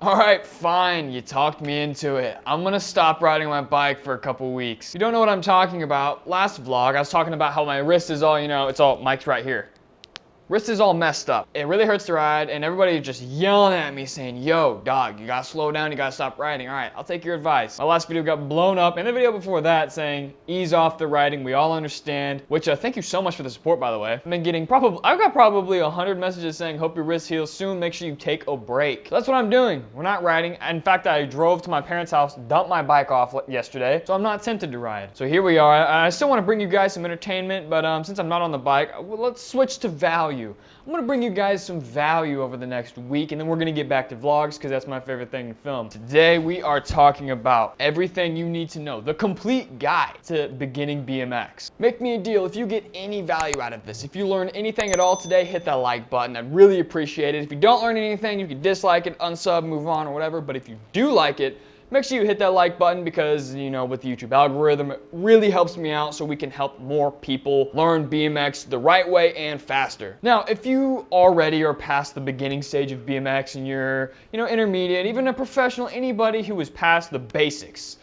Alright, fine, you talked me into it. I'm gonna stop riding my bike for a couple weeks. If you don't know what I'm talking about, last vlog I was talking about how my wrist is all, Mike's right here. Wrist is all messed up. It really hurts to ride, and everybody just yelling at me saying, yo, dog, you gotta slow down, you gotta stop riding. All right, I'll take your advice. My last video got blown up, and the video before that saying, ease off the riding, we all understand, which thank you so much for the support, by the way. I've got probably 100 messages saying, hope your wrist heals soon, make sure you take a break. So that's what I'm doing. We're not riding. In fact, I drove to my parents' house, dumped my bike off yesterday, so I'm not tempted to ride. So here we are. I still want to bring you guys some entertainment, but since I'm not on the bike, let's switch to value. I'm going to bring you guys some value over the next week, and then we're going to get back to vlogs because that's my favorite thing to film. Today we are talking about everything you need to know, the complete guide to beginning BMX. Make me a deal. If you get any value out of this, if you learn anything at all today, hit that like button. I'd really appreciate it. If you don't learn anything, you can dislike it, unsub, move on, or whatever. But if you do like it, make sure you hit that like button because, with the YouTube algorithm, it really helps me out so we can help more people learn BMX the right way and faster. Now, if you already are past the beginning stage of BMX and you're, intermediate, even a professional, anybody who is past the basics,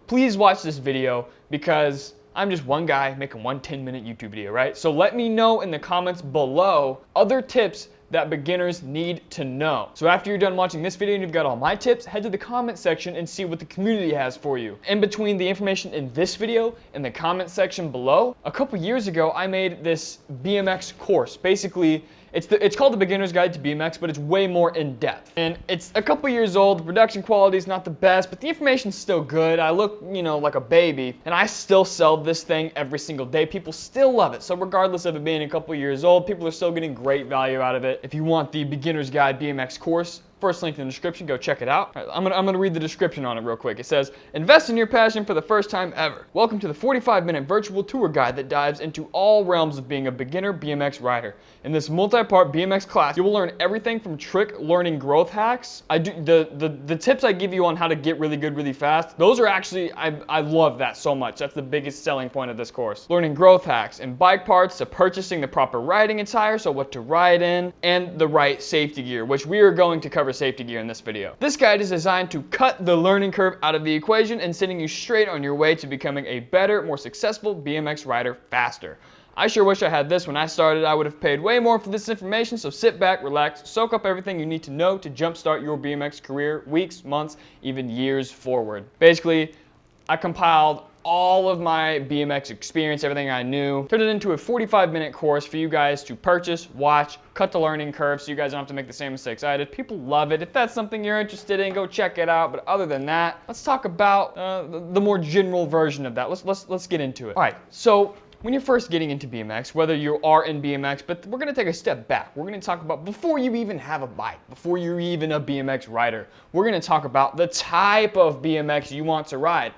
please watch this video because I'm just one guy making one 10-minute YouTube video, right? So let me know in the comments below other tips that beginners need to know. So after you're done watching this video and you've got all my tips, head to the comment section and see what the community has for you. In between the information in this video and the comment section below, a couple years ago I made this BMX course. Basically, it's called the Beginner's Guide to BMX, but it's way more in depth. And it's a couple years old, the production quality is not the best, but the information's still good. I look, like a baby, and I still sell this thing every single day. People still love it. So regardless of it being a couple years old, people are still getting great value out of it. If you want the Beginner's Guide BMX course, first link in the description, go check it out. All right, I'm gonna read the description on it real quick. It says, invest in your passion for the first time ever. Welcome to the 45-minute virtual tour guide that dives into all realms of being a beginner BMX rider. In this multi-part BMX class, you will learn everything from trick learning growth hacks. The tips I give you on how to get really good really fast, those are actually, I love that so much. That's the biggest selling point of this course. Learning growth hacks and bike parts to purchasing the proper riding attire, so what to ride in, and the right safety gear, which we are going to cover safety gear in this video. This guide is designed to cut the learning curve out of the equation and sending you straight on your way to becoming a better, more successful BMX rider faster. I sure wish I had this when I started. I would have paid way more for this information, so sit back, relax, soak up everything you need to know to jumpstart your BMX career weeks, months, even years forward. Basically, I compiled all of my BMX experience, everything I knew, turned it into a 45-minute course for you guys to purchase, watch, cut the learning curve so you guys don't have to make the same mistakes I did. People love it. If that's something you're interested in, go check it out. But other than that, let's talk about the more general version of that. Let's get into it. All right, so when you're first getting into BMX, whether you are in BMX, but we're gonna take a step back. We're gonna talk about before you even have a bike, before you're even a BMX rider, we're gonna talk about the type of BMX you want to ride.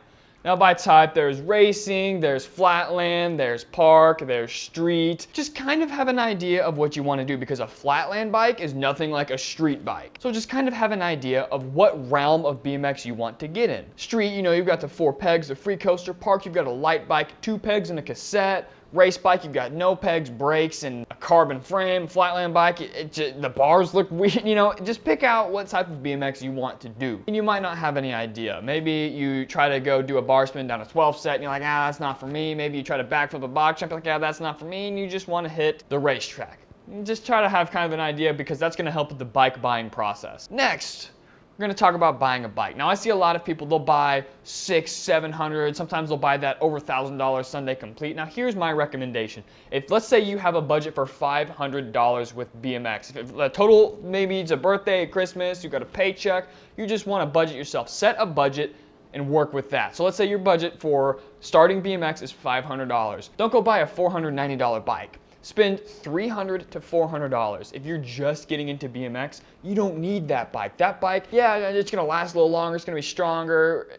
Now by type, there's racing, there's flatland, there's park, there's street. Just kind of have an idea of what you want to do because a flatland bike is nothing like a street bike. So just kind of have an idea of what realm of BMX you want to get in. Street, you've got the 4 pegs, the free coaster. Park, you've got a light bike, 2 pegs and a cassette. Race bike, you've got no pegs, brakes, and a carbon frame. Flatland bike, the bars look weird. Just pick out what type of BMX you want to do. And you might not have any idea. Maybe you try to go do a bar spin down a 12 set, and you're like, that's not for me. Maybe you try to backflip a box jump, like, that's not for me, and you just want to hit the racetrack. Just try to have kind of an idea because that's going to help with the bike buying process. Next, we're going to talk about buying a bike. Now, I see a lot of people, they'll buy $600, $700, sometimes they'll buy that over $1,000 Sunday Complete. Now, here's my recommendation. If, let's say you have a budget for $500 with BMX, if the total, maybe it's a birthday, Christmas, you got a paycheck, you just want to budget yourself. Set a budget and work with that. So let's say your budget for starting BMX is $500. Don't go buy a $490 bike. Spend $300 to $400. If you're just getting into BMX, you don't need that bike. That bike, yeah, it's gonna last a little longer, it's gonna be stronger,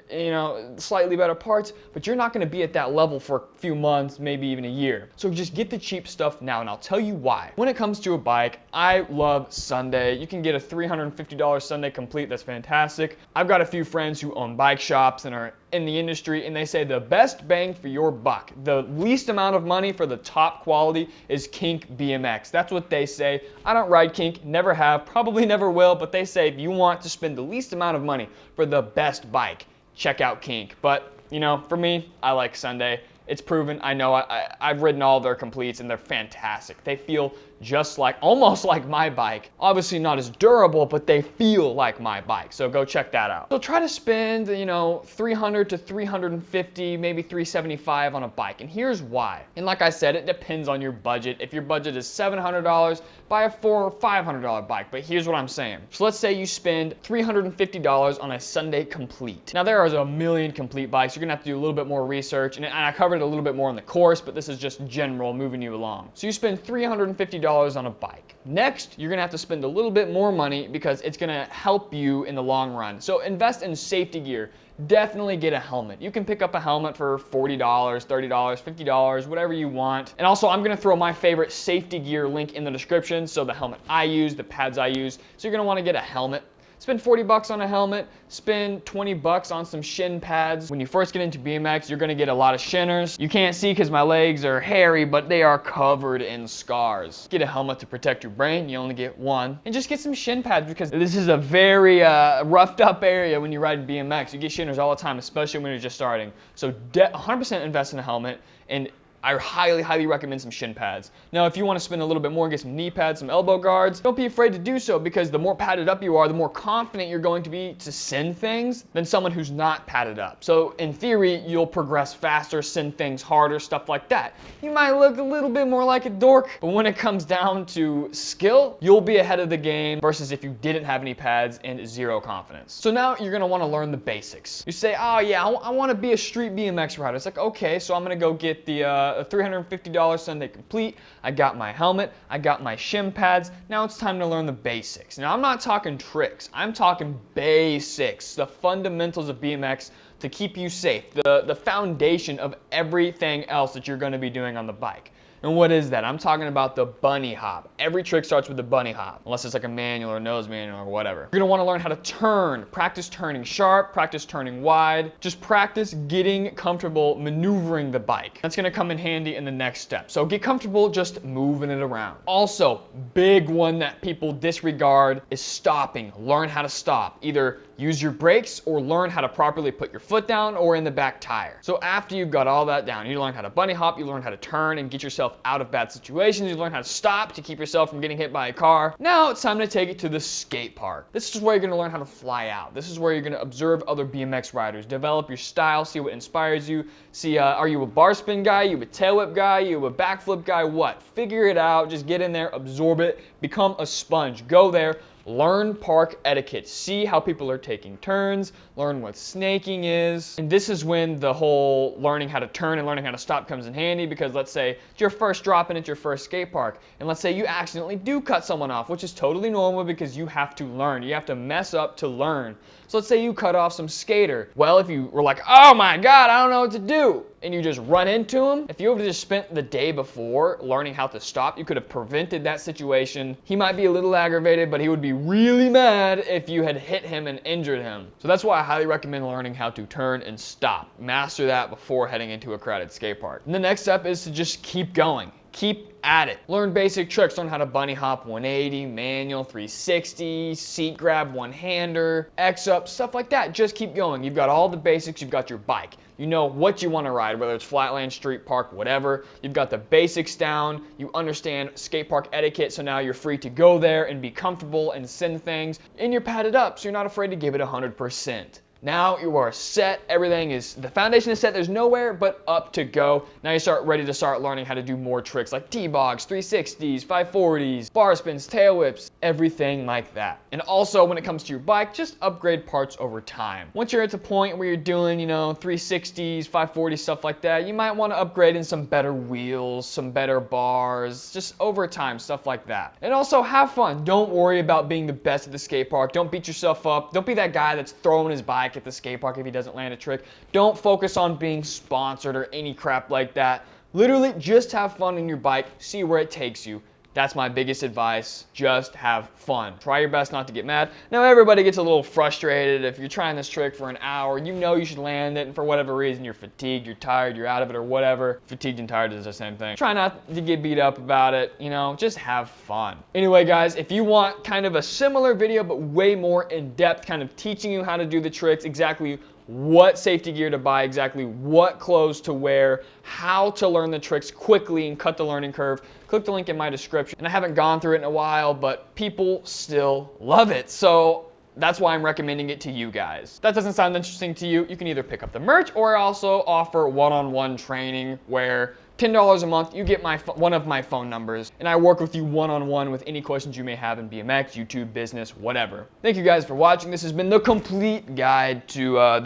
slightly better parts, but you're not gonna be at that level for a few months, maybe even a year. So just get the cheap stuff now, and I'll tell you why. When it comes to a bike, I love Sunday. You can get a $350 Sunday Complete, that's fantastic. I've got a few friends who own bike shops and are in the industry, and they say the best bang for your buck, the least amount of money for the top quality, is Kink BMX. That's what they say. I don't ride Kink, never have, probably never will, but they say if you want to spend the least amount of money for the best bike, check out Kink. But, you know, for me, I like Sunday. It's proven. I know I've ridden all their completes, and they're fantastic. They feel just like, almost like my bike. Obviously not as durable, but they feel like my bike. So go check that out. So try to spend, you know, $300 to $350, maybe $375 on a bike. And here's why. And like I said, it depends on your budget. If your budget is $700, buy a $400 or $500 bike. But here's what I'm saying. So let's say you spend $350 on a Sunday complete. Now there are a million complete bikes. You're gonna have to do a little bit more research, and I covered it a little bit more in the course, but this is just general, moving you along. So you spend $350 on a bike. Next, you're gonna have to spend a little bit more money because it's gonna help you in the long run. So invest in safety gear. Definitely get a helmet. You can pick up a helmet for $40, $30, $50, whatever you want. And also, I'm gonna throw my favorite safety gear link in the description. So the helmet I use, the pads I use. So you're gonna wanna get a helmet. Spend 40 bucks on a helmet, spend 20 bucks on some shin pads. When you first get into BMX, you're gonna get a lot of shinners. You can't see because my legs are hairy, but they are covered in scars. Get a helmet to protect your brain, you only get one. And just get some shin pads because this is a very roughed up area when you ride BMX. You get shinners all the time, especially when you're just starting. So 100% invest in a helmet, and I highly, highly recommend some shin pads. Now, if you want to spend a little bit more and get some knee pads, some elbow guards, don't be afraid to do so because the more padded up you are, the more confident you're going to be to send things than someone who's not padded up. So in theory, you'll progress faster, send things harder, stuff like that. You might look a little bit more like a dork, but when it comes down to skill, you'll be ahead of the game versus if you didn't have any pads and zero confidence. So now you're gonna wanna learn the basics. You say, oh yeah, I wanna be a street BMX rider. It's like, okay, so I'm gonna go get the a $350 Sunday complete. I got my helmet, I got my shin pads. Now it's time to learn the basics. Now I'm not talking tricks, I'm talking basics, the fundamentals of BMX to keep you safe, the foundation of everything else that you're gonna be doing on the bike. And what is that? I'm talking about the bunny hop. Every trick starts with the bunny hop, unless it's like a manual or nose manual or whatever. You're gonna wanna learn how to turn. Practice turning sharp, practice turning wide. Just practice getting comfortable maneuvering the bike. That's gonna come in handy in the next step. So get comfortable just moving it around. Also, big one that people disregard is stopping. Learn how to stop. Either use your brakes or learn how to properly put your foot down or in the back tire. So after you've got all that down, you learn how to bunny hop, you learn how to turn and get yourself out of bad situations, you learn how to stop to keep yourself from getting hit by a car. Now it's time to take it to the skate park. This is where you're gonna learn how to fly out. This is where you're gonna observe other BMX riders, develop your style, see what inspires you, see are you a bar spin guy, you a tail whip guy, you a backflip guy, what? Figure it out, just get in there, absorb it, become a sponge. Go there, learn park etiquette. See how people are taking turns, learn what snaking is. And this is when the whole learning how to turn and learning how to stop comes in handy because let's say it's your first drop in at your first skate park. And let's say you accidentally do cut someone off, which is totally normal because you have to learn. You have to mess up to learn. So let's say you cut off some skater. Well, if you were like, oh my God, I don't know what to do, and you just run into him, if you would have just spent the day before learning how to stop, you could have prevented that situation. He might be a little aggravated, but he would be really mad if you had hit him and injured him. So that's why I highly recommend learning how to turn and stop. Master that before heading into a crowded skate park. And the next step is to just keep going. Keep at it. Learn basic tricks. Learn how to bunny hop 180, manual 360, seat grab one-hander, X-up, stuff like that. Just keep going. You've got all the basics. You've got your bike. You know what you want to ride, whether it's flatland, street, park, whatever. You've got the basics down. You understand skate park etiquette, so now you're free to go there and be comfortable and send things. And you're padded up, so you're not afraid to give it 100%. Now you are set, everything is, the foundation is set, there's nowhere but up to go. Now you start ready to start learning how to do more tricks like T-bogs, 360s, 540s, bar spins, tail whips, everything like that. And also when it comes to your bike, just upgrade parts over time. Once you're at the point where you're doing, 360s, 540s, stuff like that, you might want to upgrade in some better wheels, some better bars, just over time, stuff like that. And also have fun. Don't worry about being the best at the skate park. Don't beat yourself up. Don't be that guy that's throwing his bike at the skate park if he doesn't land a trick. Don't focus on being sponsored or any crap like that. Literally just have fun on your bike, see where it takes you. That's my biggest advice. Just have fun. Try your best not to get mad. Now, everybody gets a little frustrated if you're trying this trick for an hour. You know you should land it, and for whatever reason, you're fatigued, you're tired, you're out of it, or whatever. Fatigued and tired is the same thing. Try not to get beat up about it, you know, just have fun. Anyway, guys, if you want kind of a similar video, but way more in-depth, kind of teaching you how to do the tricks, exactly what safety gear to buy, exactly what clothes to wear, how to learn the tricks quickly and cut the learning curve, click the link in my description. And I haven't gone through it in a while, but people still love it. So that's why I'm recommending it to you guys. If that doesn't sound interesting to you, you can either pick up the merch or I also offer one-on-one training where $10 a month, you get one of my phone numbers, and I work with you one-on-one with any questions you may have in BMX, YouTube, business, whatever. Thank you guys for watching. This has been the complete guide to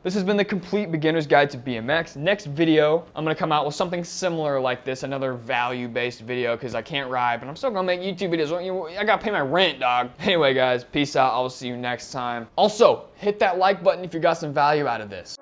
this has been the complete beginner's guide to BMX. Next video, I'm gonna come out with something similar like this, another value-based video, because I can't ride, but I'm still gonna make YouTube videos. I gotta pay my rent, dog. Anyway, guys, peace out. I will see you next time. Also, hit that like button if you got some value out of this.